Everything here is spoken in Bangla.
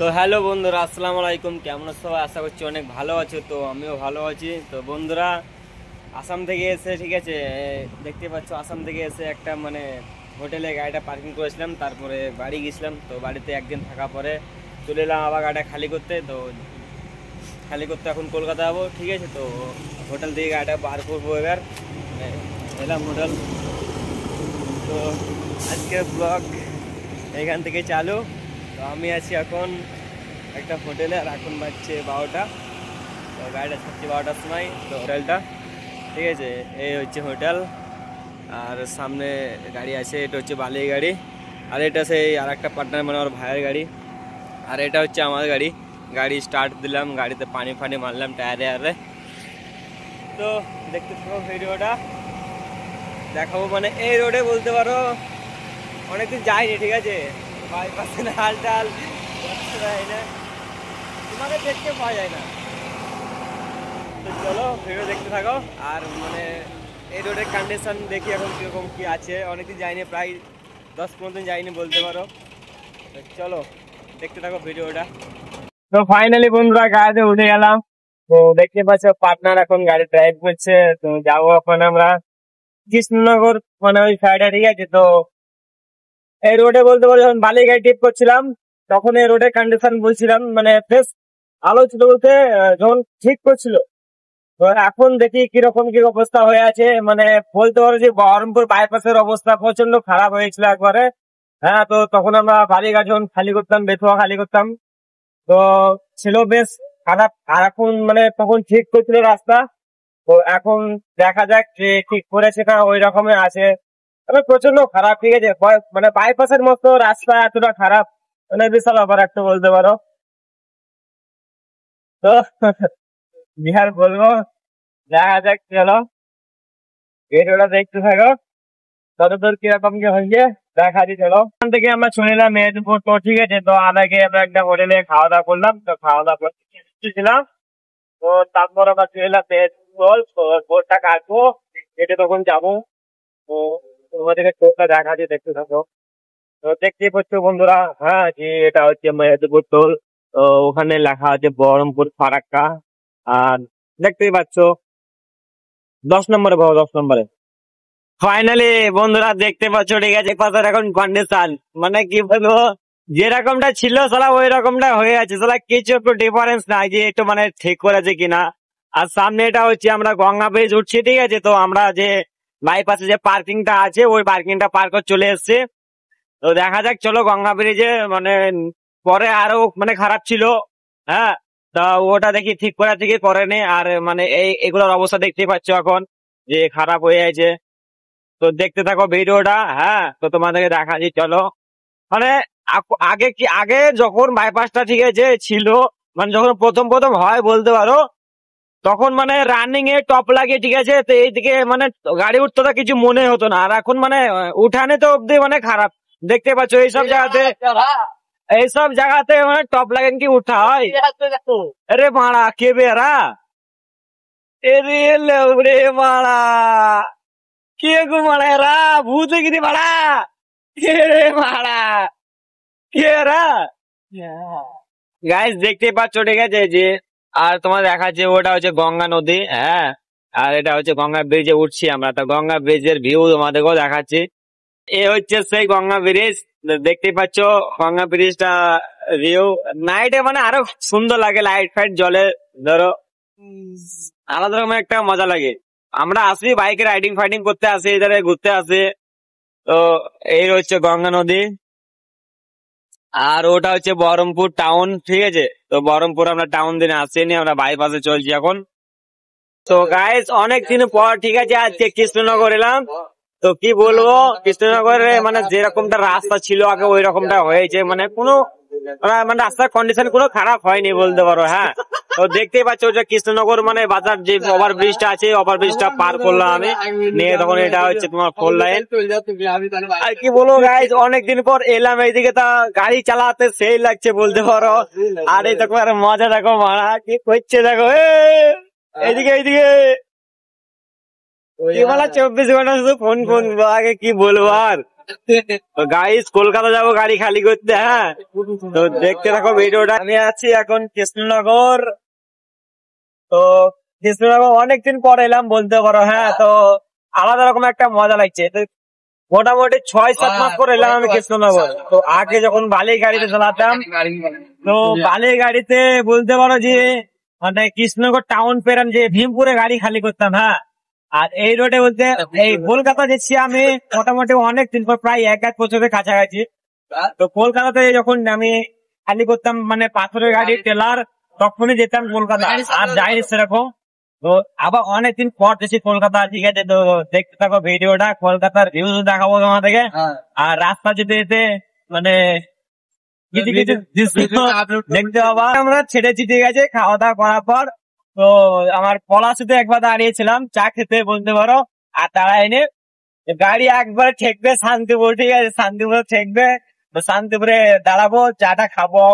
তো হ্যালো বন্ধুরা, আসসালামু আলাইকুম। কেমন আছো সবাই? আশা করছি অনেক ভালো আছো। তো আমিও ভালো আছি। তো বন্ধুরা, আসাম থেকে এসে, ঠিক আছে, দেখতে পাচ্ছ আসাম থেকে এসে একটা হোটেলে গাড়িটা পার্কিং করেছিলাম, তারপরে বাড়ি গেছিলাম। তো বাড়িতে একদিন থাকা পরে চলে এলাম আবার গাড়িটা খালি করতে। তো খালি করতে এখন কলকাতা যাবো, ঠিক আছে। তো হোটেল থেকে গাড়িটা বার করবো এবার। এলাম হোটেল। তো আজকের ব্লগ এখান থেকে চালু। তো আমি আছি এখন একটা হোটেলে, আর এখন বাজছে 12টা। তো গাড়িটা ছাড়ছি 12টার সময়। তো হোটেলটা, ঠিক আছে, এই হচ্ছে হোটেল। আর সামনে গাড়ি আছে, এটা হচ্ছে বালির গাড়ি। আর এটা সেই আর একটা পার্টনার, মানে আমার ভাইয়ের গাড়ি। আর এটা হচ্ছে আমার গাড়ি। গাড়ি স্টার্ট দিলাম, গাড়িতে পানি ফানি মারলাম টায়ারে আরে। তো দেখতে থাকো ভিডিওটা, দেখাবো। এই রোডে বলতে পারো অনেকদিন যাইনি, ঠিক আছে। বাইপাসে না হাল টাল যায় না, তোমাকে দেখতে পাওয়া যায় না। তো চলো ভিডিও দেখতে থাকো। আর এই রোডের কন্ডিশন দেখি এখন কিরকম কি আছে। অনেকদিন যাইনি, প্রায় 10-15 দিন যাইনি বলতে পারো। তো চলো দেখতে থাকো ভিডিওটা। তো ফাইনালি বন্ধুরা গাড়িতে উঠে গেলাম। তো দেখতে পাচ্ছ পার্টনার এখন গাড়ি ড্রাইভ করছে। তো যাবো এখন আমরা কৃষ্ণনগর, ওই সাইডে, ঠিক আছে। তো এই রোডে বলতে পারো যখন বালি গাড়ি টিপ করছিলাম, তখন এই রোডের কন্ডিশন বলছিলাম বেশ ভালো ছিল বলতে, যখন ঠিক করছিল। তো এখন দেখি কিরকম কি অবস্থা হয়ে আছে। বলতে পারো যে বহরমপুর বাইপাসের অবস্থা প্রচন্ড খারাপ হয়েছিল একবারে। হ্যাঁ, তো তখন আমরা বালি গাড়ি যখন খালি করতাম, বেথুয়া খালি করতাম, তো ছিল বেশ খারাপ। আর এখন তখন ঠিক করছিল রাস্তা। তো এখন দেখা যাক যে ঠিক করেছে না ওই রকমের আছে। প্রচন্ড খারাপ, ঠিক আছে। বাইপাসের মতো রাস্তা এতটা খারাপ, বিশাল ব্যাপার একটা বলতে পারো। তো বিহার বলবো, দেখা যাক। চলো ভিডিওটা দেখতে থাকো, ততদূর কিরকম কি হয়েছে দেখা দি। চলো ওখান থেকে আমরা চলে এলাম মেহেরপুর। তো ঠিক আছে, তো আগে আমরা একটা হোটেলে খাওয়া দাওয়া করলাম। তো খাওয়া দাওয়া করছিলাম, তো তারপর আমরা চলে এলাম মেহেরপুর। বোর্ডটা কাটবো, কেটে তখন যাবো। তো তোমাদেরকে টোলটা দেখা দিয়ে দেখতে থাকো। তো দেখতেই পাচ্ছ বন্ধুরা, হ্যাঁ, যে এটা হচ্ছে মেহেরপুর টোল। তো ওখানে লেখা আছে বহরমপুর ফারাক্কা। আর দেখতেই পাচ্ছ 10 নম্বরে, 10 নম্বরে। ফাইনালি বন্ধুরা দেখতে পাচ্ছ, ঠিক আছে, পাশের এখন কন্ডিশন কি বলবো, যেরকমটা ছিল সালা ওই রকমটা হয়ে আছে সালা, কিছু একটু ডিফারেন্স নাই যে একটু ঠিক করেছে কিনা। আর সামনে এটা হচ্ছে আমরা গঙ্গা ব্রিজ উঠছি, ঠিক আছে। তো আমরা যে বাইপাসে যে পার্কিংটা আছে, ওই পার্কিংটা পার করে চলে এসছে। তো দেখা যাক, চলো গঙ্গা ব্রিজে পরে আরো খারাপ ছিল। হ্যাঁ, তা ওটা দেখি ঠিক করে থেকে করেনি। আর এগুলোর অবস্থা দেখতে পাচ্ছ এখন যে খারাপ হয়ে আছে। তো দেখতে থাকো ভিডিওটা। হ্যাঁ, তো তোমাদেরকে দেখাচ্ছি, চলো। মানে আগে যখন বাইপাসটা, ঠিক আছে, ছিল, যখন প্রথম প্রথম হয় বলতে পারো, তখন রানিং এ টপ লাগে, ঠিক আছে। তো এইদিকে গাড়ি উঠতে তো কিছু মনে হতো না। আর এখন উঠানে তো অব্দি খারাপ। দেখতে পাচ্ছ এইসব জায়গাতে টপ লাগেন কি উঠা হয়। আরে মারা কে বেরা, রে মারা কে গো মারা, এরা ভূত গিরি মারা, কে রে মারা, কে এরা। গাইস দেখতে পাচ্ছ, ঠিক আছে, যে আর তোমার দেখাচ্ছে ওটা হচ্ছে গঙ্গা নদী। হ্যাঁ, আর এটা হচ্ছে গঙ্গা ব্রিজে উঠছি আমরা। তো গঙ্গা ব্রিজের ভিউ তোমাদেরকেও দেখাচ্ছি। এ হচ্ছে সেই গঙ্গা ব্রিজ, দেখতে পাচ্ছ গঙ্গা ব্রিজটা ভিউ। নাইটে আরো সুন্দর লাগে, লাইট ফাইট জলে, ধরো আলাদা রকম একটা মজা লাগে। আমরা আসি বাইকে রাইডিং ফাইডিং করতে আসি, এধারে ঘুরতে আসি। তো এই হচ্ছে গঙ্গা নদী। আর ওটা হচ্ছে বহরমপুর টাউন, ঠিক আছে। তো বহরমপুর আমরা টাউন দিনে আসিনি, আমরা বাইপাসে চলছি এখন। তো গাইস অনেক দিন পর, ঠিক আছে, আজকে কৃষ্ণনগর এলাম। তো কি বলবো, কৃষ্ণনগরে যেরকমটা রাস্তা ছিল আগে ওই রকমটা হয়েছে। কোনো রাস্তার কন্ডিশন কোনো খারাপ হয়নি বলতে পারো। হ্যাঁ, তো দেখতেই পাচ্ছ যে কৃষ্ণনগর বাজার যে ওভার ব্রিজটা আছে, ওভার ব্রিজটা পার করলাম আমি নিয়ে। তখন এটা হচ্ছে তোমার 4 লাইন। আর কি বলবো গাইস, অনেকদিন পর এলাম এইদিকে, তা গাড়ি চালাতে সেই লাগছে বলতে পারো। আর এই দেখো, আর মজা দেখো মারা কি করছে দেখো, এইদিকে এইদিকে 24 ঘন্টা শুধু ফোন ফোন, আগে কি বলবো। আর তো গাইস কলকাতা যাবো গাড়ি খালি করতে, হ্যাঁ তো দেখতে থাকো ভিডিওটা। আমি আছি এখন কৃষ্ণনগর। তো কৃষ্ণনগর অনেকদিন পর এলাম বলতে পারো, হ্যাঁ তো আলাদা রকম একটা মজা লাগছে। তো মোটামুটি 6-7 মাস পর এলাম আমি কৃষ্ণনগর। তো আগে যখন বালির গাড়িতে চালাতাম, তো বালির গাড়িতে বলতে পারো যে মানে কৃষ্ণনগর টাউন পেরান যে ভীমপুরে গাড়ি খালি করতাম, হ্যাঁ। আর এই রোডে বলতে এই কলকাতা যাচ্ছি আমি মোটামুটি অনেক দিন পর, প্রায় 1-1 বছরের কাছাকাছি। তো কলকাতাতে যখন আমি খালি করতাম মানে পাথরের গাড়ি টেলার, তখনই যেতাম কলকাতা, আর যাইনি সেরকম। তো আবার অনেকদিন পর যাচ্ছি কলকাতা, ঠিক আছে। তো দেখতে থাকো ভিডিওটা, কলকাতার ভিউজ দেখাবো তোমাদেরকে। আর রাস্তা যেতে যেতে মানে কিছু কিছু দৃশ্য দেখতে পাবা। আমরা ছেড়েছি, ঠিক আছে, খাওয়া দাওয়া করার পর। তো আমার পলাশিতে একবার দাঁড়িয়েছিলাম চা খেতে বলতে পারো, আর তারা এনে গাড়ি একবারে ঠেকবে শান্তিপুর, ঠিক আছে, শান্তিপুরে ঠেকবে। তো শান্তিপুরে দাঁড়াবো, চাটা খাবো।